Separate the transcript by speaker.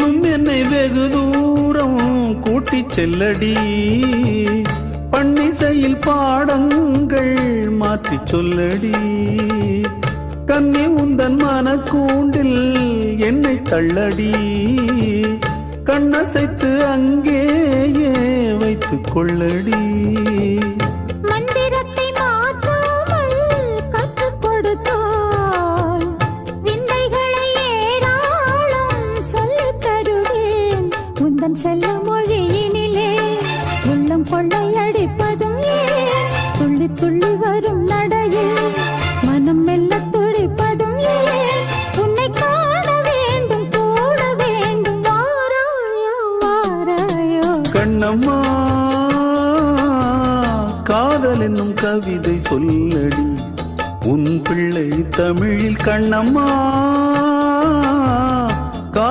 Speaker 1: இன்னும் என்னை வெகு தூரம் கூட்டிச் செல்லடி, பன்னிசையில் பாடங்கள் மாற்றி சொல்லடி. கன்னி உந்தன் மனக்கூண்டில் என்னை தள்ளடி, கண்ணசைத்து அங்கேயே வைத்துக் கொள்ளடி.
Speaker 2: மந்திரத்தை மாற்றாமல் கற்றுக் கொடுத்தால் விந்தைகளை ஏராளம் சொல்லித் தருவேன். உந்தன் செல்ல மொழியினிலே உள்ளம் கொள்ளையடிப்பதும் ஏன், துள்ளி துள்ளி வரும் நடையில் மனம் மெல்ல துடிப்பதும் ஏன். உன்னை காண வேண்டும் கூட வேண்டும், வாராயோ வாராயோ.
Speaker 1: கண்ணம்மா காதல் என்னும் கவிதை சொல்லடி, உன் பிள்ளை தமிழில் கண்ணம்மா.